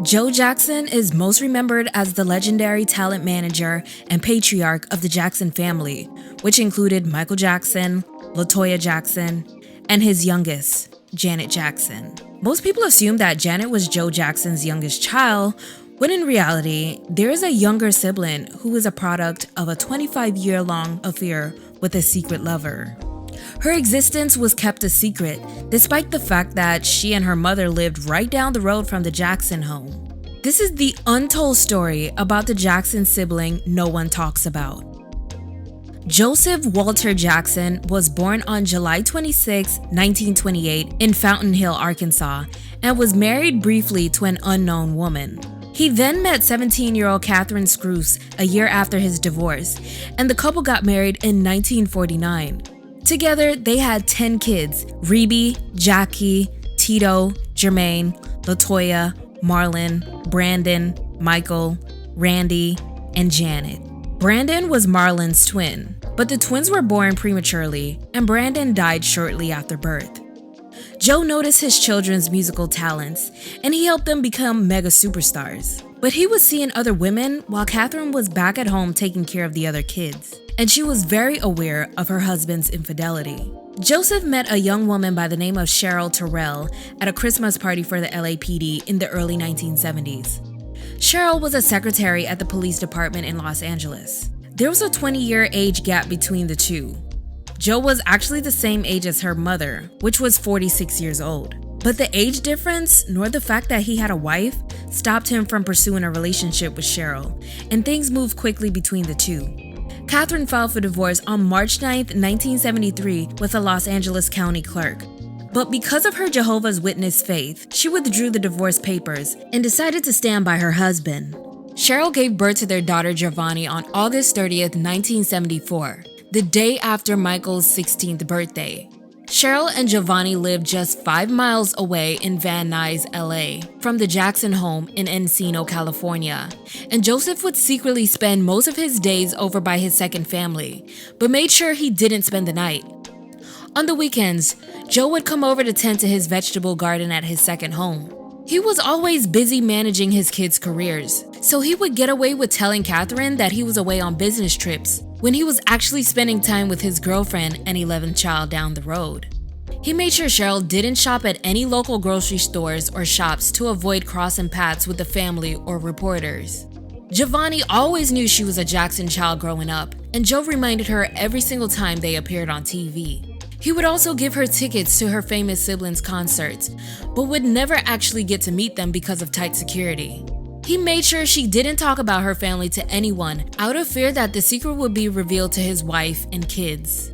Joe Jackson is most remembered as the legendary talent manager and patriarch of the Jackson family, which included Michael Jackson, LaToya Jackson, and his youngest, Janet Jackson. Most people assume that Janet was Joe Jackson's youngest child, when in reality, there is a younger sibling who is a product of a 25-year-long affair with a secret lover. Her existence was kept a secret, despite the fact that she and her mother lived right down the road from the Jackson home. This is the untold story about the Jackson sibling no one talks about. Joseph Walter Jackson was born on July 26, 1928 in Fountain Hill, Arkansas, and was married briefly to an unknown woman. He then met 17-year-old Catherine Scrouse a year after his divorce, and the couple got married in 1949. Together, they had 10 kids: Reby, Jackie, Tito, Jermaine, LaToya, Marlon, Brandon, Michael, Randy, and Janet. Brandon was Marlon's twin, but the twins were born prematurely, and Brandon died shortly after birth. Joe noticed his children's musical talents, and he helped them become mega superstars. But he was seeing other women while Catherine was back at home taking care of the other kids, and she was very aware of her husband's infidelity. Joseph met a young woman by the name of Cheryl Terrell at a Christmas party for the LAPD in the early 1970s. Cheryl was a secretary at the police department in Los Angeles. There was a 20-year age gap between the two. Joe was actually the same age as her mother, which was 46 years old. But the age difference, nor the fact that he had a wife, stopped him from pursuing a relationship with Cheryl, and things moved quickly between the two. Catherine filed for divorce on March 9, 1973 with a Los Angeles County clerk. But because of her Jehovah's Witness faith, she withdrew the divorce papers and decided to stand by her husband. Cheryl gave birth to their daughter Joh'vonnie on August 30, 1974. The day after Michael's 16th birthday. Cheryl and Joh'vonnie lived just 5 miles away in Van Nuys, LA, from the Jackson home in Encino, California, and Joseph would secretly spend most of his days over by his second family, but made sure he didn't spend the night. On the weekends, Joe would come over to tend to his vegetable garden at his second home. He was always busy managing his kids' careers, so he would get away with telling Catherine that he was away on business trips when he was actually spending time with his girlfriend and 11th child down the road. He made sure Cheryl didn't shop at any local grocery stores or shops to avoid crossing paths with the family or reporters. Joh'vonnie always knew she was a Jackson child growing up, and Joe reminded her every single time they appeared on TV. He would also give her tickets to her famous siblings' concerts, but would never actually get to meet them because of tight security. He made sure she didn't talk about her family to anyone out of fear that the secret would be revealed to his wife and kids.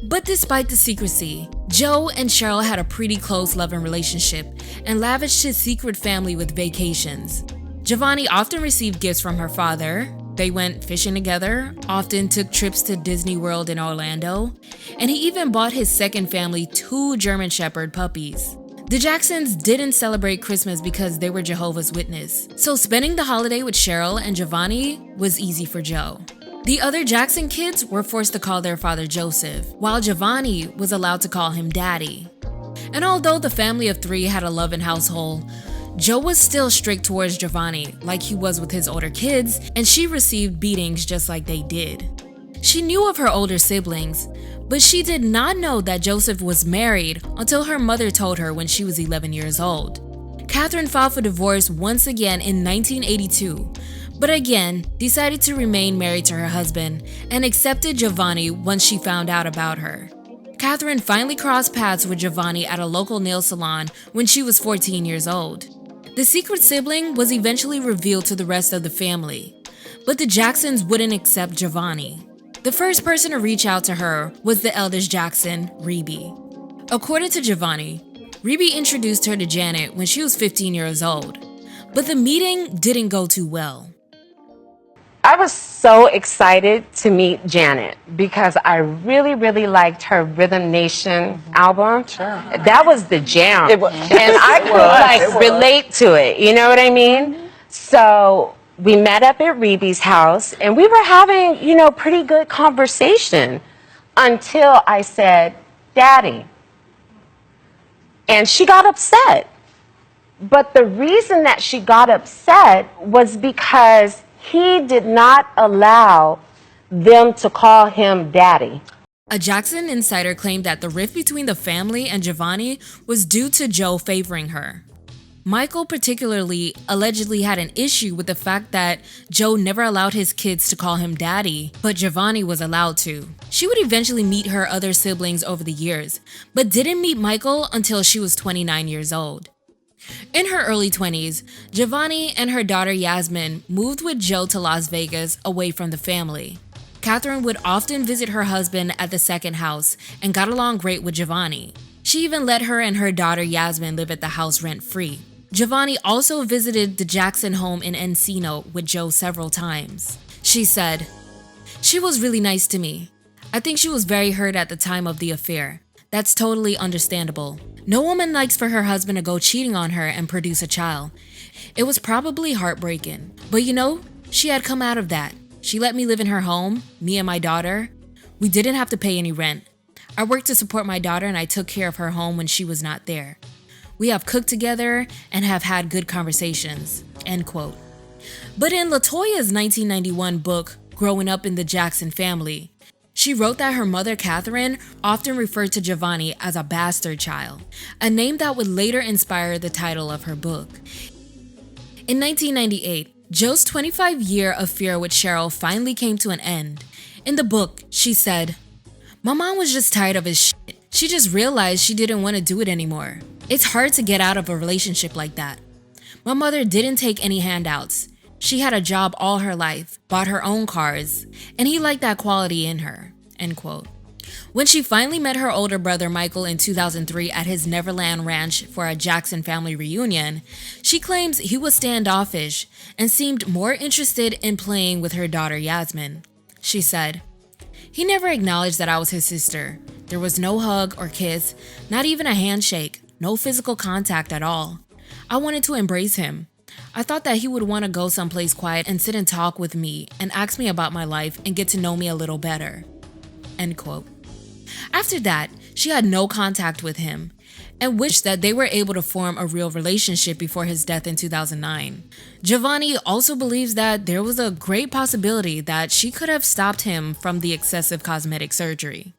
But despite the secrecy, Joe and Cheryl had a pretty close loving relationship and lavished his secret family with vacations. Joh'vonnie often received gifts from her father. They went fishing together, often took trips to Disney World in Orlando, and he even bought his second family 2 German Shepherd puppies. The Jacksons didn't celebrate Christmas because they were Jehovah's Witness, so spending the holiday with Cheryl and Joh'vonnie was easy for Joe. The other Jackson kids were forced to call their father Joseph, while Joh'vonnie was allowed to call him Daddy. And although the family of 3 had a loving household, Joe was still strict towards Joh'vonnie, like he was with his older kids, and she received beatings just like they did. She knew of her older siblings, but she did not know that Joseph was married until her mother told her when she was 11 years old. Catherine filed for divorce once again in 1982, but again decided to remain married to her husband and accepted Joh'vonnie once she found out about her. Catherine finally crossed paths with Joh'vonnie at a local nail salon when she was 14 years old. The secret sibling was eventually revealed to the rest of the family, but the Jacksons wouldn't accept Joh'vonnie. The first person to reach out to her was the eldest Jackson, Reby. According to Joh'vonnie, Reby introduced her to Janet when she was 15 years old, but the meeting didn't go too well. I was so excited to meet Janet because I really, really liked her Rhythm Nation album. Sure. That was the jam. It was. And I could relate to it, you know what I mean? So we met up at Reby's house and we were having, pretty good conversation until I said, Daddy. And she got upset. But the reason that she got upset was because he did not allow them to call him daddy. A Jackson insider claimed that the rift between the family and Joh'vonnie was due to Joe favoring her. Michael particularly allegedly had an issue with the fact that Joe never allowed his kids to call him daddy, but Joh'vonnie was allowed to. She would eventually meet her other siblings over the years, but didn't meet Michael until she was 29 years old. In her early 20s, Joh'vonnie and her daughter Yasmin moved with Joe to Las Vegas away from the family. Catherine would often visit her husband at the second house and got along great with Joh'vonnie. She even let her and her daughter Yasmin live at the house rent-free. Joh'vonnie also visited the Jackson home in Encino with Joe several times. She said, "She was really nice to me. I think she was very hurt at the time of the affair. That's totally understandable. No woman likes for her husband to go cheating on her and produce a child. It was probably heartbreaking. But you know, she had come out of that. She let me live in her home, me and my daughter. We didn't have to pay any rent. I worked to support my daughter and I took care of her home when she was not there. We have cooked together and have had good conversations." End quote. But in LaToya's 1991 book, Growing Up in the Jackson Family, she wrote that her mother, Catherine, often referred to Joh'vonnie as a bastard child, a name that would later inspire the title of her book. In 1998, Joe's 25-year affair with Cheryl finally came to an end. In the book, she said, "My mom was just tired of his shit. She just realized she didn't want to do it anymore. It's hard to get out of a relationship like that. My mother didn't take any handouts. She had a job all her life, bought her own cars, and he liked that quality in her." End quote. When she finally met her older brother Michael in 2003 at his Neverland Ranch for a Jackson family reunion, she claims he was standoffish and seemed more interested in playing with her daughter Yasmin. She said, "He never acknowledged that I was his sister. There was no hug or kiss, not even a handshake, no physical contact at all. I wanted to embrace him. I thought that he would want to go someplace quiet and sit and talk with me and ask me about my life and get to know me a little better." End quote. After that, she had no contact with him and wished that they were able to form a real relationship before his death in 2009. Joh'vonnie also believes that there was a great possibility that she could have stopped him from the excessive cosmetic surgery.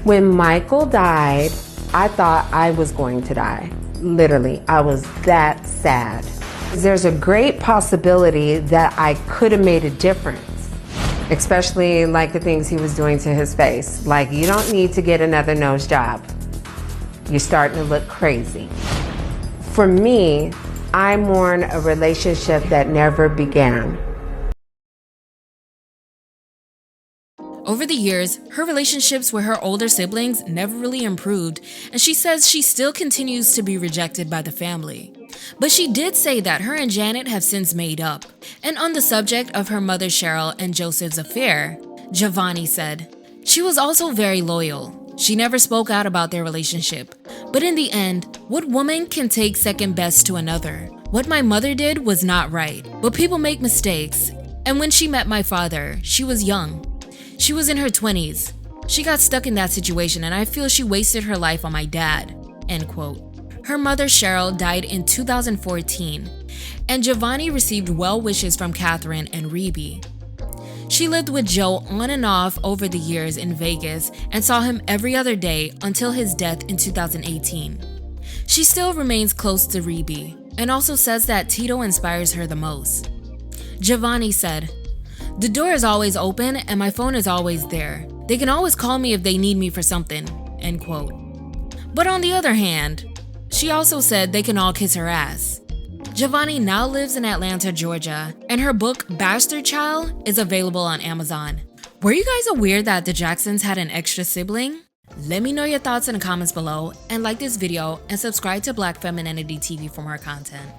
When Michael died, I thought I was going to die. Literally, I was that sad. There's a great possibility that I could have made a difference, especially like the things he was doing to his face. Like, you don't need to get another nose job. You're starting to look crazy. For me, I mourn a relationship that never began. Over the years, her relationships with her older siblings never really improved, and she says she still continues to be rejected by the family. But she did say that her and Janet have since made up. And on the subject of her mother Cheryl and Joseph's affair, Joh'vonnie said, "She was also very loyal. She never spoke out about their relationship. But in the end, what woman can take second best to another? What my mother did was not right. But people make mistakes. And when she met my father, she was young. She was in her 20s. She got stuck in that situation and I feel she wasted her life on my dad." End quote. Her mother Cheryl died in 2014, and Joh'vonnie received well wishes from Catherine and Rebe. She lived with Joe on and off over the years in Vegas and saw him every other day until his death in 2018. She still remains close to Rebe and also says that Tito inspires her the most. Joh'vonnie said, "The door is always open and my phone is always there. They can always call me if they need me for something." End quote. But on the other hand, she also said they can all kiss her ass. Joh'vonnie now lives in Atlanta, Georgia, and her book, Bastard Child, is available on Amazon. Were you guys aware that the Jacksons had an extra sibling? Let me know your thoughts in the comments below, and like this video and subscribe to Black Femininity TV for more content.